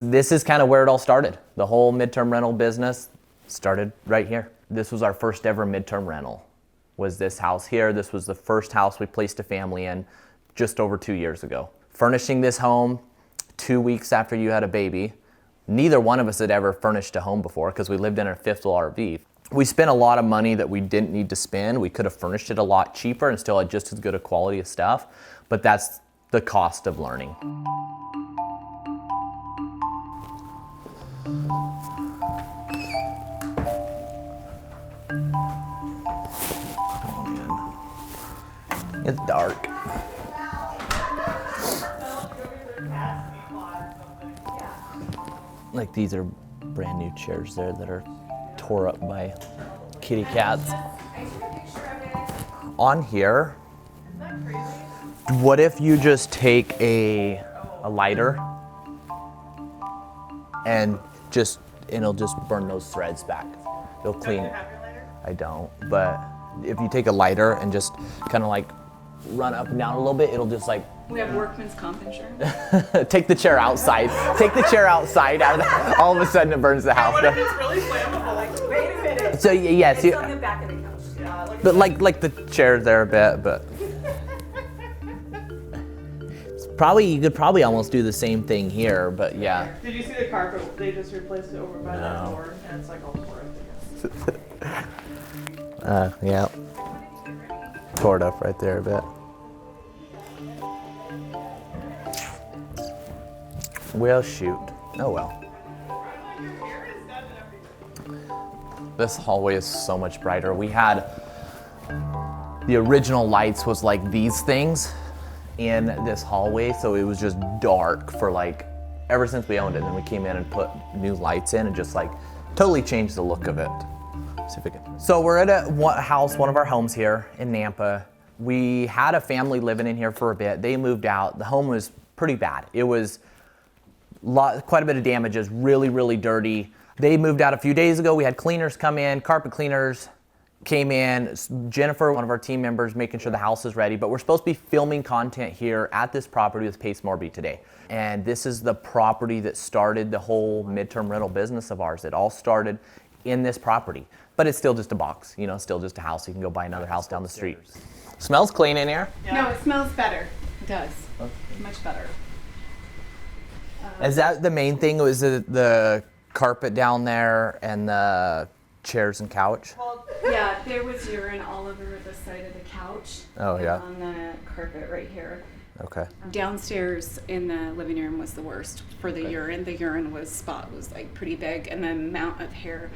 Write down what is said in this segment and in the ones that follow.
This is kind of where it all started. The whole midterm rental business started right here. This was our first ever midterm rental, was this house here. This was the first house we placed a family in just over 2 years ago. Furnishing this home 2 weeks after you had a baby. Neither one of us had ever furnished a home before because we lived in a fifth wheel RV. We spent a lot of money that we didn't need to spend. We could have furnished it a lot cheaper and still had just as good a quality of stuff, but that's the cost of learning. It's dark. Like these are brand new chairs there that are tore up by kitty cats. On here, what if you just take a lighter and it'll just burn those threads back. It'll clean. I don't, but if you take a lighter and just kind of like run up and down a little bit, it'll just like. We have workman's comp insurance. Take the chair outside. Take the chair outside. All of a sudden it burns the house. What if it's really flammable? Like, wait a minute. So yes, it's on the back of the couch. Yeah, but like the chair there a bit, but you could probably almost do the same thing here, but yeah. Did you see the carpet? They just replaced it over by that door, and it's like all tore up. Yeah. Tore it up right there a bit. Well, shoot. Oh well. This hallway is so much brighter. We had the original lights was like these things in this hallway, so it was just dark for like ever since we owned it. And then we came in and put new lights in and just like totally changed the look of it. So we're at one of our homes here in Nampa. We had a family living in here for a bit. They moved out. The home was pretty bad. It was quite a bit of damages, really, really dirty. They moved out a few days ago. We had cleaners come in, carpet cleaners came in. Jennifer, one of our team members, making sure the house is ready. But we're supposed to be filming content here at this property with Pace Morby today. And this is the property that started the whole midterm rental business of ours. It all started in this property. But it's still just a box, still just a house. You can go buy another house down the street. Smells clean in here. Yeah. No, it smells better. It does. Okay. Much better. Is that the main thing? Was it the carpet down there and the chairs and couch? Well, yeah, there was urine all over the side of the couch. Oh, yeah. On the carpet right here. Okay. Downstairs in the living room was the worst for the urine. The urine spot was like pretty big, and the amount of hair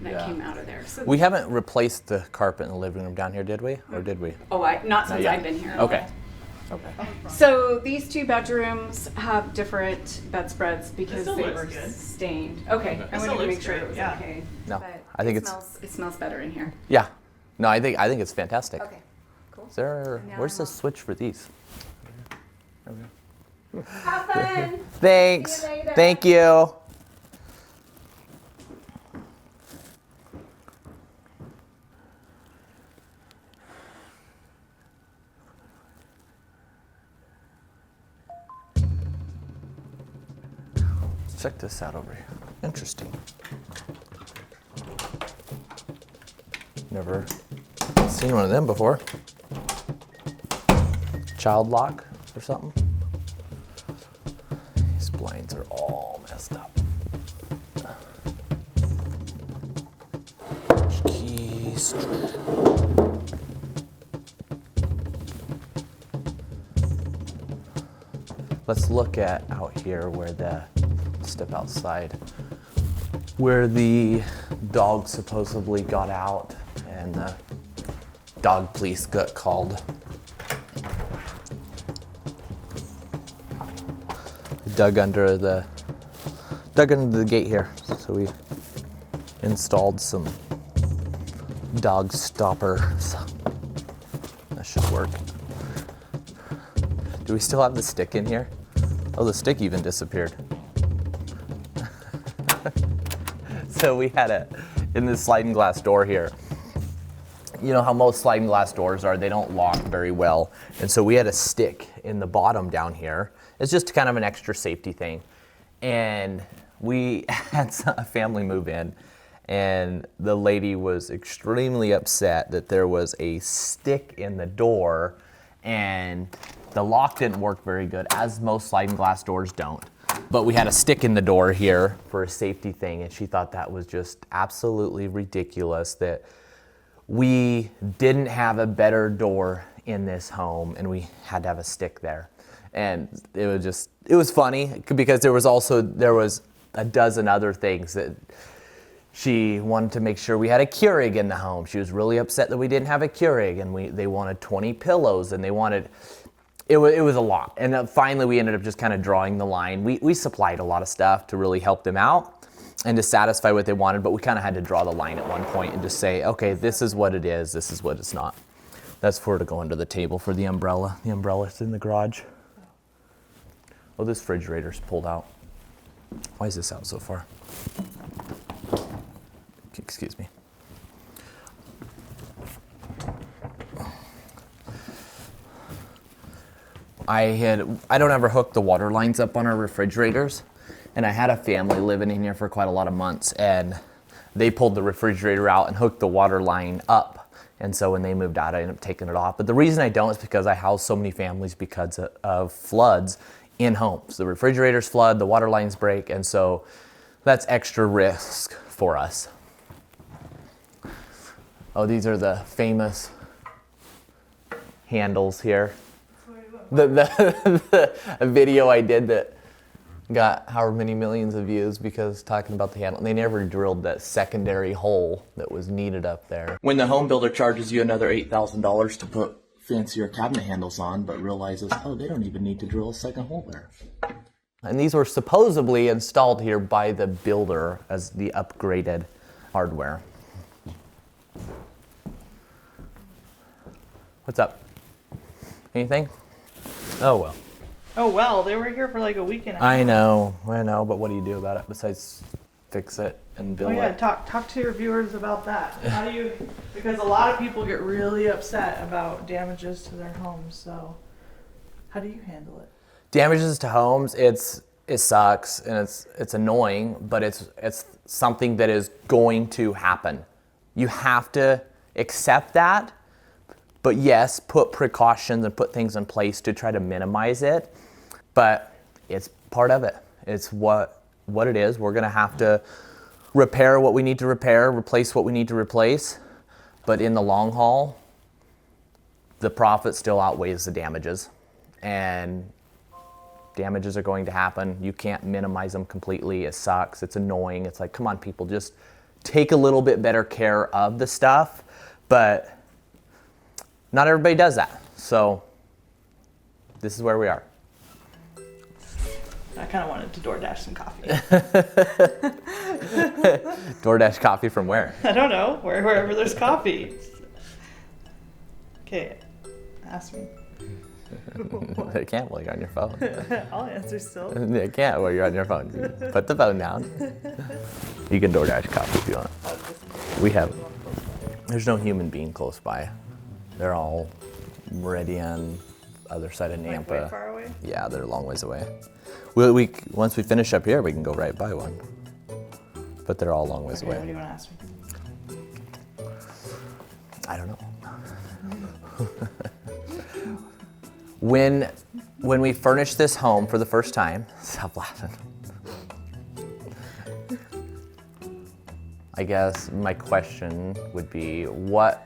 that came out of there. So we haven't replaced the carpet in the living room down here, did we? Or did we? Oh, not since I've been here. Okay. So these two bedrooms have different bedspreads because they were stained. Okay, I wanted to make sure it was okay. No, but I think it smells better in here. Yeah. No, I think it's fantastic. Okay, cool. Where's the switch for these? There we go. Have fun. Thanks. See you later. Thank you. Check this out over here. Interesting. Never seen one of them before. Child lock or something. These blinds are all messed up. Keys. Let's look at out here where step outside, where the dog supposedly got out and the dog police got called. We dug under the gate here, so we installed some dog stoppers. That should work. Do we still have the stick in here? Oh, the stick even disappeared. So we had in this sliding glass door here, you know how most sliding glass doors are, they don't lock very well. And so we had a stick in the bottom down here. It's just kind of an extra safety thing. And we had a family move in, and the lady was extremely upset that there was a stick in the door, and the lock didn't work very good, as most sliding glass doors don't. But we had a stick in the door here for a safety thing, and she thought that was just absolutely ridiculous that we didn't have a better door in this home and we had to have a stick there. And it was funny because there was a dozen other things that she wanted to make sure we had a Keurig in the home. She was really upset that we didn't have a Keurig, and they wanted 20 pillows, and it was a lot. And finally we ended up just kind of drawing the line. We supplied a lot of stuff to really help them out and to satisfy what they wanted, but we kind of had to draw the line at one point and just say, okay, this is what it is, this is what it's not. That's for her to go under the table for the umbrella. The umbrella's in the garage. Oh, this refrigerator's pulled out. Why is this out so far? Excuse me. I don't ever hook the water lines up on our refrigerators, and I had a family living in here for quite a lot of months, and they pulled the refrigerator out and hooked the water line up. And so when they moved out, I ended up taking it off. But the reason I don't is because I house so many families because of floods in homes. The refrigerators flood, the water lines break, and so that's extra risk for us. Oh, these are the famous handles here. The video I did that got however many millions of views because talking about the handle. They never drilled that secondary hole that was needed up there. When the home builder charges you another $8,000 to put fancier cabinet handles on, but realizes, oh, they don't even need to drill a second hole there. And these were supposedly installed here by the builder as the upgraded hardware. What's up? Anything? Oh, well. Oh, well, they were here for like a week and a half. I know, but what do you do about it besides fix it and build it? Talk to your viewers about that. How do you, because a lot of people get really upset about damages to their homes, so how do you handle it? Damages to homes, it sucks and it's annoying, but it's something that is going to happen. You have to accept that, but yes, put precautions and put things in place to try to minimize it. But it's part of it. It's what it is. We're gonna have to repair what we need to repair, replace what we need to replace. But in the long haul, the profit still outweighs the damages. And damages are going to happen. You can't minimize them completely. It sucks, it's annoying. It's like, come on people, just take a little bit better care of the stuff. But not everybody does that. So this is where we are. I kind of wanted to DoorDash some coffee. DoorDash coffee from where? I don't know, wherever there's coffee. Okay, ask me. It can't while you're on your phone. I'll answer still. It can't while you're on your phone. Put the phone down. You can DoorDash coffee if you want. There's no human being close by. They're all Meridian, other side of Nampa. Like way far away? Yeah, they're a long ways away. Once we finish up here, we can go right by one. But they're all a long ways away. What do you want to ask me? I don't know. When we furnish this home for the first time, stop laughing. I guess my question would be, what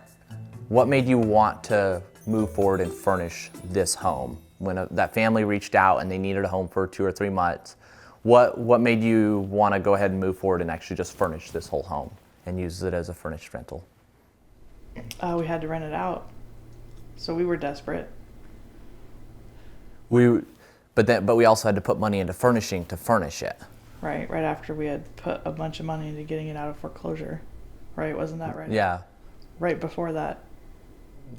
made you want to move forward and furnish this home? When that family reached out and they needed a home for 2 or 3 months, what made you want to go ahead and move forward and actually just furnish this whole home and use it as a furnished rental? We had to rent it out, so we were desperate. But we also had to put money into furnishing to furnish it. Right after we had put a bunch of money into getting it out of foreclosure. Right, wasn't that right? Yeah. Right before that.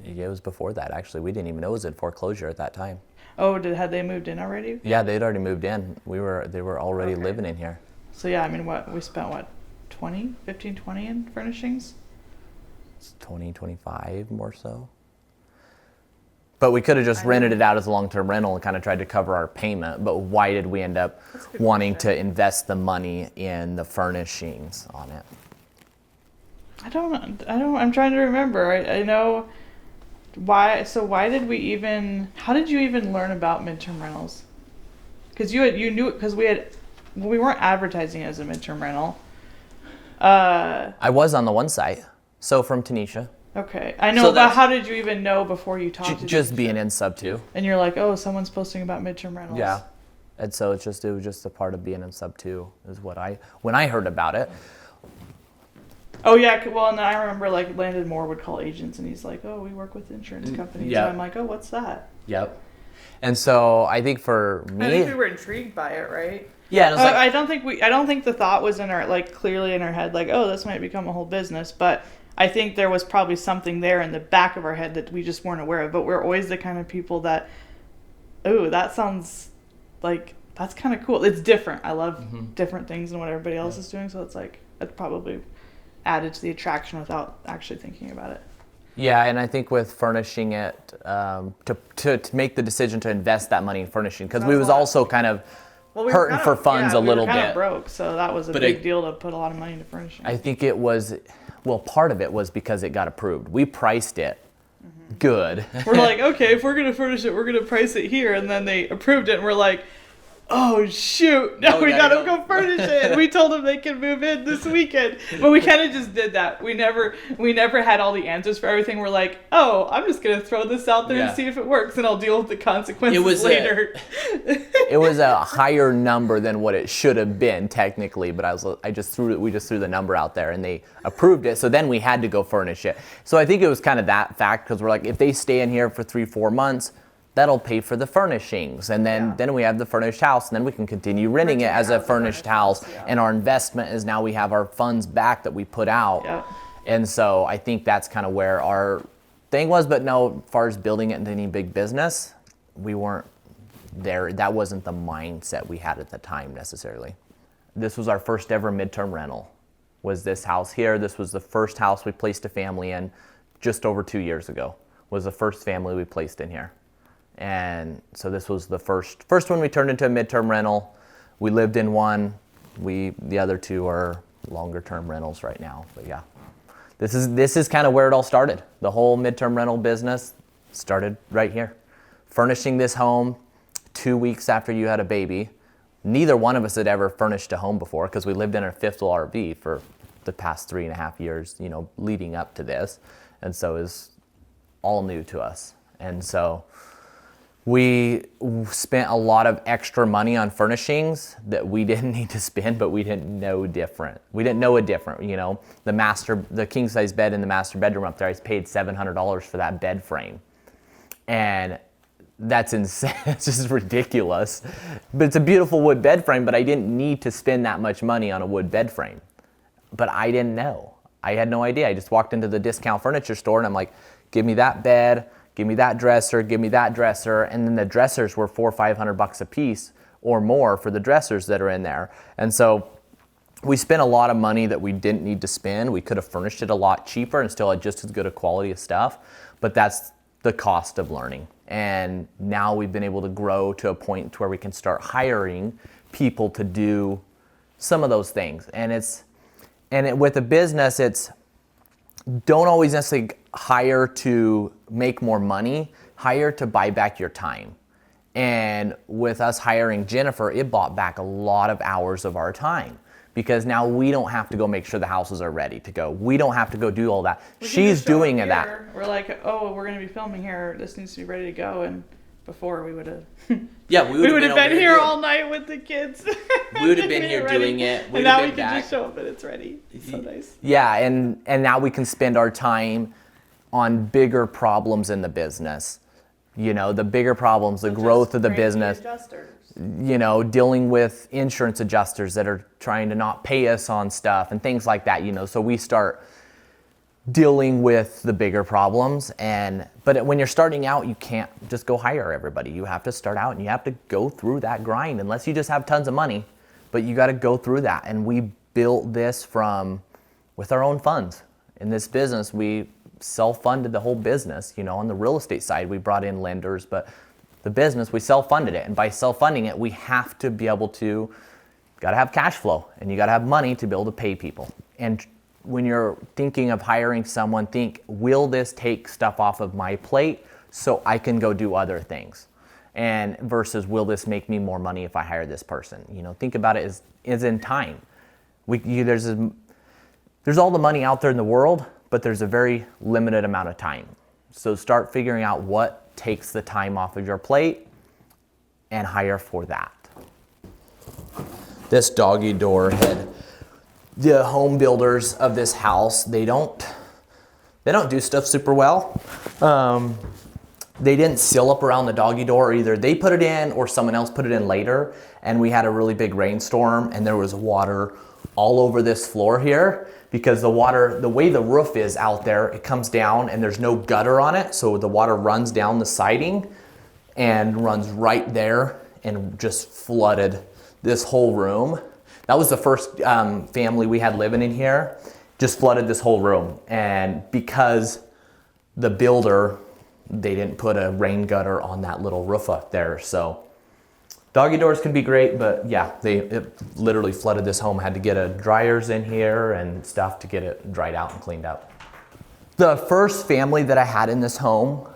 Yeah, it was before that, actually. We didn't even know it was in foreclosure at that time. Oh, had they moved in already? Yeah, they'd already moved in. They were already living in here. So yeah, I mean, we spent 20 in furnishings? It's 20, 25 more so. But we could have just rented it out as a long-term rental and kind of tried to cover our payment. But why did we end up wanting to invest the money in the furnishings on it? I'm trying to remember. I know why. So why did we even? How did you even learn about midterm rentals? Because you knew it because we weren't advertising it as a midterm rental. I was on the one site. So from Tanisha. Okay, I know, but how did you even know before you talked to just Tanisha? being in sub 2. And you're like, oh, someone's posting about midterm rentals. Yeah, and so it was just a part of being in sub 2 is when I heard about it. Oh yeah, well, and I remember like Landon Moore would call agents, and he's like, "Oh, we work with insurance companies." Yeah. And I'm like, "Oh, what's that?" Yep. And so I think for me, I think we were intrigued by it, right? Yeah, and it was like, I don't think the thought was in our clearly in our head, like, "Oh, this might become a whole business," but I think there was probably something there in the back of our head that we just weren't aware of. But we're always the kind of people that, "Oh, that sounds like that's kind of cool. It's different. I love different things than what everybody else is doing." So it's like that's probably added to the attraction without actually thinking about it. Yeah, and I think with furnishing it, to make the decision to invest that money in furnishing, because we was also kind of hurting for funds a little bit. We were kind of broke, so that was a big deal to put a lot of money into furnishing. I think it was, well, part of it was because it got approved. We priced it good. We're like, okay, if we're going to furnish it, we're going to price it here, and then they approved it, and we're like, oh shoot, now we gotta go furnish it. And we told them they can move in this weekend. But we kind of just did that. We never had all the answers for everything. We're like, oh, I'm just gonna throw this out there and see if it works, and I'll deal with the consequences later. It was a higher number than what it should have been technically, but we just threw the number out there and they approved it. So then we had to go furnish it. So I think it was kind of that fact, because we're like, if they stay in here for 3-4 months, that'll pay for the furnishings, and then we have the furnished house, and then we can continue renting it as a furnished house. And our investment is now we have our funds back that we put out. Yeah. And so I think that's kind of where our thing was. But no, as far as building it into any big business, we weren't there. That wasn't the mindset we had at the time necessarily. This was our first ever midterm rental, was this house here. This was the first house we placed a family in just over 2 years ago, was the first family we placed in here. And so this was the first one we turned into a midterm rental. We lived in one. The other two are longer term rentals right now. But yeah, this is kind of where it all started. The whole midterm rental business started right here. Furnishing this home 2 weeks after you had a baby. Neither one of us had ever furnished a home before, because we lived in our fifth RV for the past 3.5 years, leading up to this. And so it was all new to us. And so we spent a lot of extra money on furnishings that we didn't need to spend, but we didn't know different. We didn't know it different, The king size bed in the master bedroom up there, I paid $700 for that bed frame. And that's insane. It's just ridiculous. But it's a beautiful wood bed frame, but I didn't need to spend that much money on a wood bed frame. But I didn't know. I had no idea. I just walked into the discount furniture store and I'm like, give me that bed, give me that dresser, give me that dresser. And then the dressers were $400 or $500 a piece or more for the dressers that are in there. And so we spent a lot of money that we didn't need to spend. We could have furnished it a lot cheaper and still had just as good a quality of stuff. But that's the cost of learning. And now we've been able to grow to a point where we can start hiring people to do some of those things. And with a business, it's don't always necessarily hire to make more money, hire to buy back your time. And with us hiring Jennifer, it bought back a lot of hours of our time, because now we don't have to go make sure the houses are ready to go. We don't have to go do all that. She's doing that. We're like, oh, we're going to be filming here. This needs to be ready to go. And before we would have... Yeah, we would have been here all night with the kids. We would have been here doing it. And now we can just show up and it's ready. It's so nice. Yeah, and now we can spend our time on bigger problems in the business. The bigger problems, the growth of the business. Adjusters. Dealing with insurance adjusters that are trying to not pay us on stuff and things like that, So we start dealing with the bigger problems. But when you're starting out, you can't just go hire everybody. You have to start out and you have to go through that grind, unless you just have tons of money. But you got to go through that. And we built this with our own funds. In this business, we self-funded the whole business. On the real estate side, we brought in lenders, but the business, we self-funded it. And by self-funding it, we have to be able to, got to have cash flow, and you got to have money to be able to pay people. And when you're thinking of hiring someone, think, will this take stuff off of my plate so I can go do other things? And versus, will this make me more money if I hire this person? Think about it as in time. There's all the money out there in the world, but there's a very limited amount of time. So start figuring out what takes the time off of your plate and hire for that. This doggy door had the home builders of this house, they don't do stuff super well. They didn't seal up around the doggy door. Either they put it in or someone else put it in later. And we had a really big rainstorm and there was water all over this floor here because the way the roof is out there, it comes down and there's no gutter on it. So the water runs down the siding and runs right there and just flooded this whole room. That was the first family we had living in here, just flooded this whole room. And because the builder, they didn't put a rain gutter on that little roof up there. So doggy doors can be great, but yeah, it literally flooded this home. Had to get a dryers in here and stuff to get it dried out and cleaned out. The first family that I had in this home,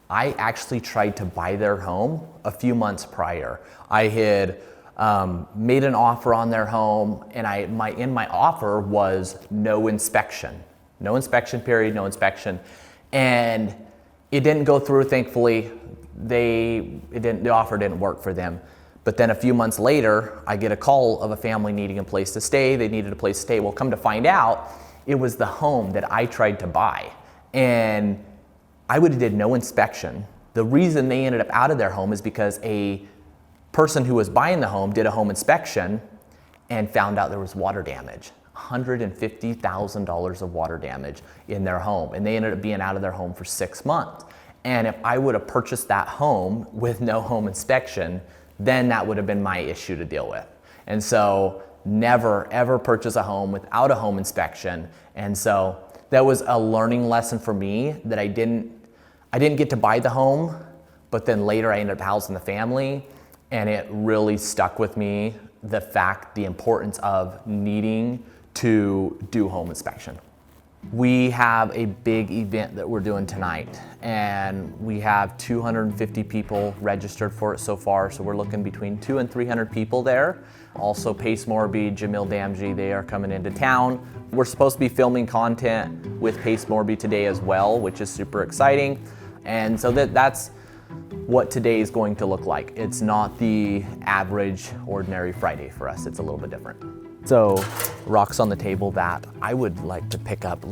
I actually tried to buy their home a few months prior. I had made an offer on their home, and in my offer was no inspection period, no inspection, and it didn't go through. Thankfully, the offer didn't work for them. But then a few months later, I get a call of a family needing a place to stay. They needed a place to stay. Well, come to find out, it was the home that I tried to buy, and I would have did no inspection. The reason they ended up out of their home is because a person who was buying the home did a home inspection and found out there was water damage, $150,000 of water damage in their home. And they ended up being out of their home for 6 months. And if I would have purchased that home with no home inspection, then that would have been my issue to deal with. And so never, ever purchase a home without a home inspection. And so that was a learning lesson for me that I didn't get to buy the home, but then later I ended up housing the family. And it really stuck with me, the importance of needing to do home inspection. We have a big event that we're doing tonight, and we have 250 people registered for it so far, so we're looking between 200 and 300 people there. Also, Pace Morby, Jamil Damji, they are coming into town. We're supposed to be filming content with Pace Morby today as well, which is super exciting. And so that's what today is going to look like. It's not the average, ordinary Friday for us. It's a little bit different. So, rocks on the table that I would like to pick up,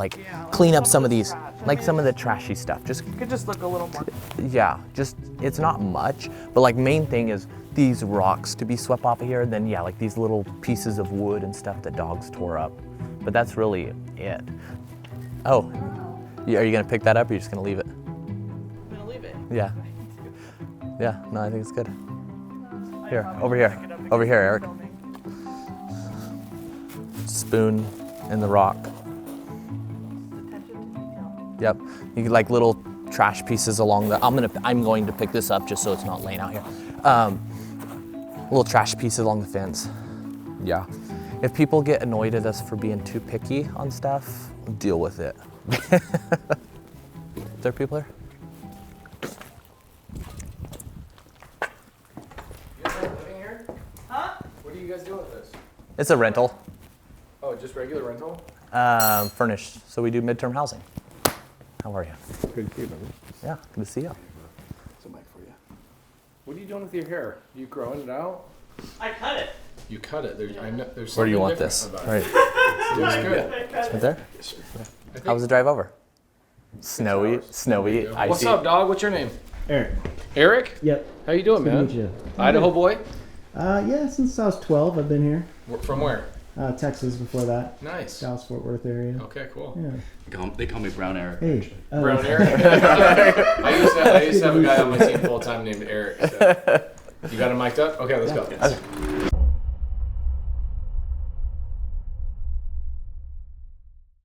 clean up some of these, some of the trashy stuff. It could just look a little more. Yeah, it's not much, but main thing is these rocks to be swept off of here. Then these little pieces of wood and stuff that dogs tore up. But that's really it. Oh, are you gonna pick that up or are you just gonna leave it? I'm gonna leave it. Yeah. Yeah, no, I think it's good. Here, over here, Eric. Spoon in the rock. Yep, you get little trash pieces along the, I'm going to pick this up just so it's not laying out here. Little trash pieces along the fence. Yeah. If people get annoyed at us for being too picky on stuff, deal with it. Is there people there? What are you guys doing with this? It's a rental. Oh, just regular rental? Furnished. So we do midterm housing. How are you? Good to see you, buddy. Yeah, good to see you. It's a mic for you. What are you doing with your hair? You growing it out? I cut it. You cut it. There's Where do you something want different this? about Right. it. It looks good. Right there? I think- How was the drive over? Snowy, What's icy. up, dog? What's your name? Eric. Eric? Yep. How you doing, Good to man? meet you. Idaho boy? Yeah, since I was 12, I've been here. From where? Texas before that. Nice. Dallas Fort Worth area. Okay, cool. Yeah. They call me Brown Eric. Hey. Brown Eric? I used to have a guy on my team full time named Eric. So. You got him mic'd up? Okay, let's go.